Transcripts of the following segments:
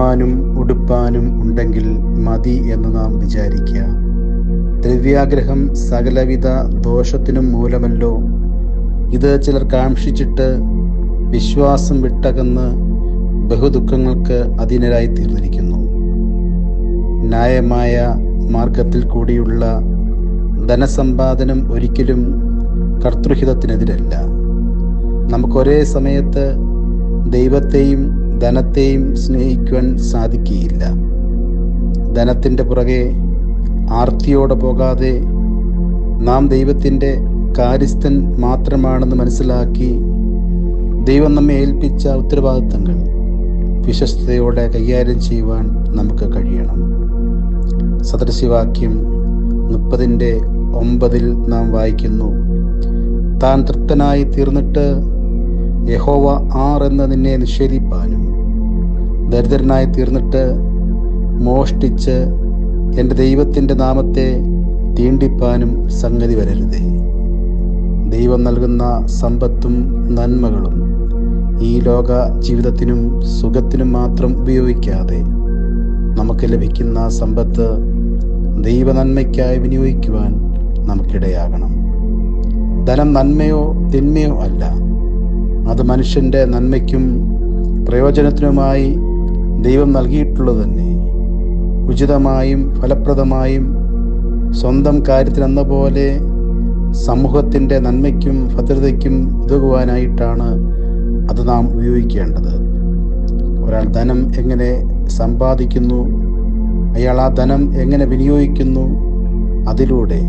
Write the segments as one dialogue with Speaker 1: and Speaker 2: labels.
Speaker 1: ഉണ്ണുവാനും ഉടുപ്പാനും ഉണ്ടെങ്കിൽ മതി എന്ന് നാം വിചാരിക്കുക. ദ്രവ്യാഗ്രഹം സകലവിധ ദോഷത്തിനും മൂലമല്ലോ. ഇത് ചിലർ കാക്ഷിച്ചിട്ട് വിശ്വാസം വിട്ടകന്ന് ബഹുദുഃഖങ്ങൾക്ക് അധീനരായി തീർന്നിരിക്കുന്നു. ന്യായമായ മാർഗത്തിൽ കൂടിയുള്ള ധനസമ്പാദനം ഒരിക്കലും കർത്തൃഹിതത്തിനെതിരല്ല. നമുക്കൊരേ സമയത്ത് ദൈവത്തെയും ധനത്തെയും സ്നേഹിക്കുവാൻ സാധിക്കുകയില്ല. ധനത്തിൻ്റെ പുറകെ ആർത്തിയോടെ പോകാതെ നാം ദൈവത്തിൻ്റെ കാര്യസ്ഥൻ മാത്രമാണെന്ന് മനസ്സിലാക്കി ദൈവം നമ്മെ ഏൽപ്പിച്ച ഉത്തരവാദിത്തങ്ങൾ വിശ്വസ്തയോടെ കൈകാര്യം ചെയ്യുവാൻ നമുക്ക് കഴിയണം. സദൃശവാക്യം 30:9 നാം വായിക്കുന്നു: താൻ തൃപ്തനായി തീർന്നിട്ട് യഹോവ എന്ന് നിന്നെ നിഷേധിപ്പാനും, ദരിദ്രനായി തീർന്നിട്ട് മോഷ്ടിച്ച് എൻ്റെ ദൈവത്തിൻ്റെ നാമത്തെ തീണ്ടിപ്പാനും സംഗതി വരരുതേ. ദൈവം നൽകുന്ന സമ്പത്തും നന്മകളും ഈ ലോക ജീവിതത്തിനും സുഖത്തിനും മാത്രം ഉപയോഗിക്കാതെ നമുക്ക് ലഭിക്കുന്ന സമ്പത്ത് ദൈവനന്മയ്ക്കായി വിനിയോഗിക്കുവാൻ നമുക്കിടയാകണം. ധനം നന്മയോ തിന്മയോ അല്ല. അത് മനുഷ്യൻ്റെ നന്മയ്ക്കും പ്രയോജനത്തിനുമായി ദൈവം നൽകിയിട്ടുള്ളത് തന്നെ. ഉചിതമായും ഫലപ്രദമായും സ്വന്തം കാര്യത്തിനെന്ന പോലെ സമൂഹത്തിൻ്റെ നന്മയ്ക്കും ഭദ്രതയ്ക്കും ഉതകുവാനായിട്ടാണ് അത് നാം ഉപയോഗിക്കേണ്ടത്. ഒരാൾ ധനം എങ്ങനെ സമ്പാദിക്കുന്നു, അയാൾ ആ ധനം എങ്ങനെ വിനിയോഗിക്കുന്നു, അതിലൂടെ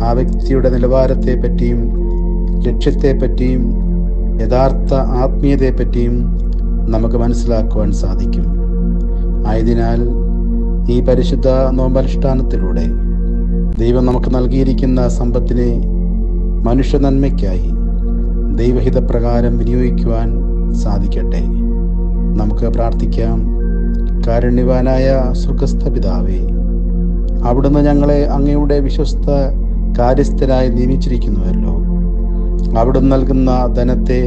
Speaker 1: ആ വ്യക്തിയുടെ നിലവാരത്തെപ്പറ്റിയും ലക്ഷ്യത്തെപ്പറ്റിയും യഥാർത്ഥ ആത്മീയതയെപ്പറ്റിയും നമുക്ക് മനസ്സിലാക്കുവാൻ സാധിക്കും. ആയതിനാൽ ഈ പരിശുദ്ധ നോമ്പനുഷ്ഠാനത്തിലൂടെ ദൈവം നമുക്ക് നൽകിയിരിക്കുന്ന സമ്പത്തിനെ മനുഷ്യ നന്മയ്ക്കായി ദൈവഹിതപ്രകാരം വിനിയോഗിക്കുവാൻ സാധിക്കട്ടെ. നമുക്ക് പ്രാർത്ഥിക്കാം. കാരുണ്യവാനായ സ്വർഗ്ഗസ്ഥ പിതാവേ, അവിടുന്ന് ഞങ്ങളെ അങ്ങയുടെ വിശ്വസ്ത കാര്യസ്ഥരായി നിയമിച്ചിരിക്കുന്നുവല്ലോ. അവിടുന്ന് നൽകുന്ന ധനത്തെ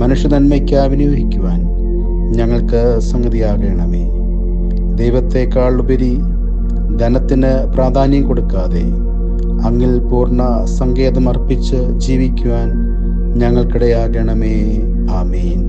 Speaker 1: മനുഷ്യ നന്മയ്ക്കായി വിനിയോഗിക്കുവാൻ ഞങ്ങൾക്ക് സംഗതിയാകണമേ. ദൈവത്തെക്കാൾ ഉപരി ധനത്തിന് പ്രാധാന്യം കൊടുക്കാതെ അങ്ങിൽ പൂർണ്ണ സങ്കേതം അർപ്പിച്ച് ജീവിക്കുവാൻ ഞങ്ങൾക്കിടയാകണമേ. ആമേൻ.